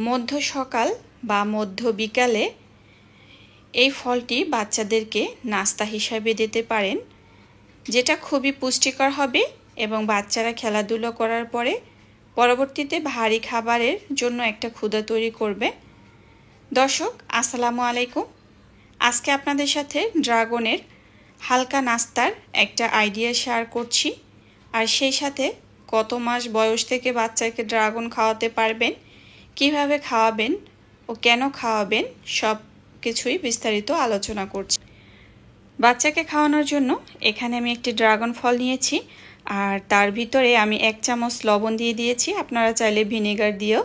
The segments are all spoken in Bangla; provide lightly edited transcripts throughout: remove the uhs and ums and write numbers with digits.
মধ্য সকাল বা মধ্য বিকালে এই ফলটি বাচ্চাদেরকে নাস্তা হিসাবে দিতে পারেন, যেটা খুবই পুষ্টিকর হবে এবং বাচ্চারা খেলাধুলো করার পরে পরবর্তীতে ভারী খাবারের জন্য একটা ক্ষুধা তৈরি করবে। দর্শক, আসসালামু আলাইকুম। আজকে আপনাদের সাথে ড্রাগনের হালকা নাস্তার একটা আইডিয়া শেয়ার করছি, আর সেই সাথে কত মাস বয়স থেকে বাচ্চাকে ড্রাগন খাওয়াতে পারবেন, কিভাবে খাওয়াবেন ও কেন খাওয়াবেন, সব কিছুই বিস্তারিত আলোচনা করছি। বাচ্চাকে খাওয়ানোর জন্য এখানে আমি একটি ড্রাগন ফল নিয়েছি, আর তার ভিতরে আমি 1 চামচ লবণ দিয়ে দিয়েছি। আপনারা চাইলে ভিনেগার দিয়েও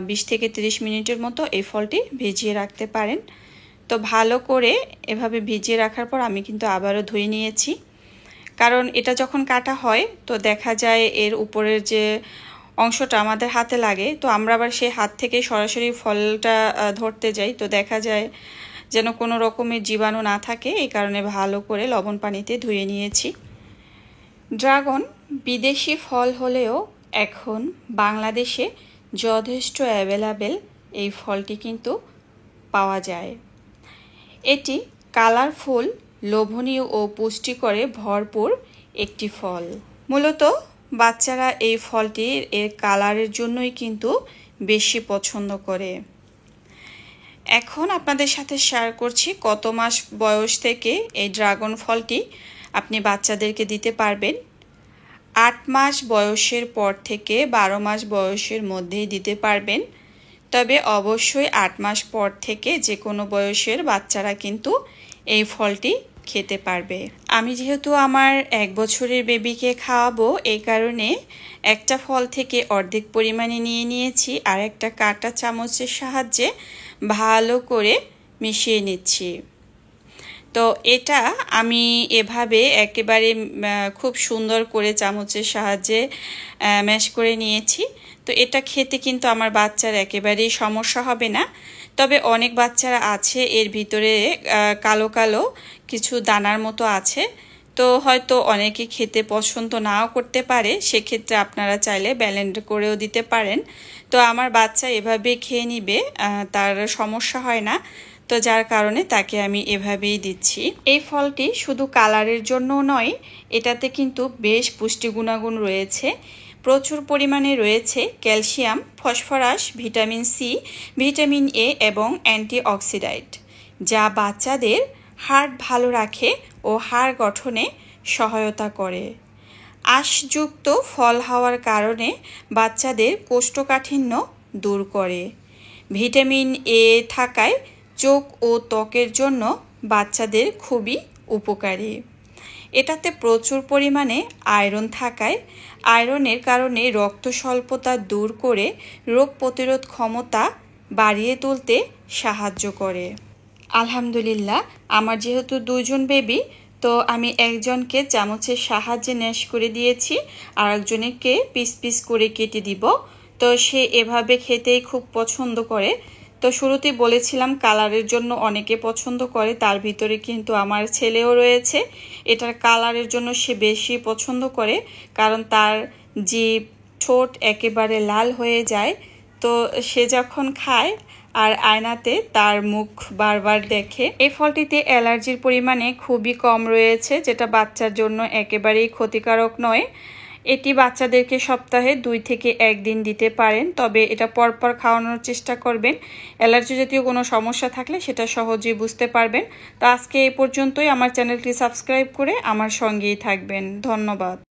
20 থেকে 30 মিনিটের মতো এই ফলটি ভিজিয়ে রাখতে পারেন। তো ভালো করে এভাবে ভিজিয়ে রাখার পর আমি কিন্তু আবারও ধুয়ে নিয়েছি, কারণ এটা যখন কাটা হয় তো দেখা যায় এর উপরের যে অংশটা আমাদের হাতে লাগে, তো আমরা আবার সেই হাত থেকে সরাসরি ফলটা ধরতে যাই, তো দেখা যায় যেন কোনো রকমের জীবাণু না থাকে, এই কারণে ভালো করে লবণ পানিতে ধুয়ে নিয়েছি। ড্রাগন বিদেশি ফল হলেও এখন বাংলাদেশে যথেষ্ট অ্যাভেলেবেল এই ফলটি কিন্তু পাওয়া যায়। এটি কালারফুল, লোভনীয় ও পুষ্টিকরে ভরপুর একটি ফল। মূলত বাচ্চারা এই ফলটি এর কালারের জন্যই কিন্তু বেশি পছন্দ করে। এখন আপনাদের সাথে শেয়ার করছি কত মাস বয়স থেকে এই ড্রাগন ফলটি আপনি বাচ্চাদেরকে দিতে পারবেন। 8 মাস বয়সের পর থেকে 12 মাস বয়সের মধ্যেই দিতে পারবেন, তবে অবশ্যই 8 মাস পর থেকে যে কোনো বয়সের বাচ্চারা কিন্তু এই ফলটি খেতে পারবে। আমি যেহেতু আমার 1 বছরের বেবিকে খাওয়াবো, এই কারণে একটা ফল থেকে অর্ধেক পরিমাণে নিয়ে নিয়েছি, আর একটা কাঁটা চামচের সাহায্যে ভালো করে মিশিয়ে নিচ্ছি। তো এটা আমি এভাবে একেবারে খুব সুন্দর করে চামচের সাহায্যে ম্যাশ করে নিয়েছি। তো এটা খেতে কিন্তু আমার বাচ্চার একেবারেই সমস্যা হবে না, তবে অনেক বাচ্চারা আছে এর ভিতরে কালো কালো কিছু দানার মতো আছে, তো হয়তো অনেকে খেতে পছন্দ নাও করতে পারে, সেক্ষেত্রে আপনারা চাইলে ব্লেন্ড করেও দিতে পারেন। তো আমার বাচ্চা এভাবে খেয়ে নিবে, তার সমস্যা হয় না, তো যার কারণে তাকে আমি এভাবেই দিচ্ছি। এই ফলটি শুধু কালারের জন্য নয়, এটাতে কিন্তু বেশ পুষ্টি গুণাগুণ রয়েছে। প্রচুর পরিমাণে রয়েছে calcium, phosphorus, vitamin C, vitamin A এবং অ্যান্টিঅক্সিডেন্ট, যা বাচ্চাদের হার্ট ভালো রাখে ও হাড় গঠনে সহায়তা করে। আঁশযুক্ত ফল হওয়ার কারণে বাচ্চাদের কোষ্ঠকাঠিন্য দূর করে। ভিটামিন এ থাকায় চোখ ও ত্বকের জন্য বাচ্চাদের খুবই উপকারী। এটাতে প্রচুর পরিমাণে আয়রন থাকায় আয়রনের কারণে রক্ত স্বল্পতা দূর করে রোগ প্রতিরোধ ক্ষমতা বাড়িয়ে তুলতে সাহায্য করে। আলহামদুলিল্লাহ, আমার যেহেতু 2 জন বেবি, তো আমি একজনকে চামচের সাহায্যে ম্যাশ করে দিয়েছি, আর একজনকে পিস পিস করে কেটে দিব। তো সে এভাবে খেতেই খুব পছন্দ করে। তো শুরুতেই বলেছিলাম কালারের জন্য অনেকে পছন্দ করে, তার ভিতরে কিন্তু আমার ছেলেও রয়েছে। এটার কালারের জন্য সে বেশি পছন্দ করে, কারণ তার জিভ, ঠোঁট একেবারে লাল হয়ে যায়। তো সে যখন খায় আর আয়নাতে তার মুখ বারবার দেখে। এই ফলটিতে অ্যালার্জির পরিমাণে খুবই কম রয়েছে, যেটা বাচ্চার জন্য একেবারেই ক্ষতিকারক নয়। এটি বাচ্চাদেরকে সপ্তাহে 2 থেকে 1 দিন দিতে পারেন, তবে এটা পরপর খাওয়ানোর চেষ্টা করবেন। অ্যালার্জি জাতীয় কোনো সমস্যা থাকলে সেটা সহজেই বুঝতে পারবেন। তো আজকে এই পর্যন্তই। আমার চ্যানেলটি সাবস্ক্রাইব করে আমার সঙ্গেই থাকবেন। ধন্যবাদ।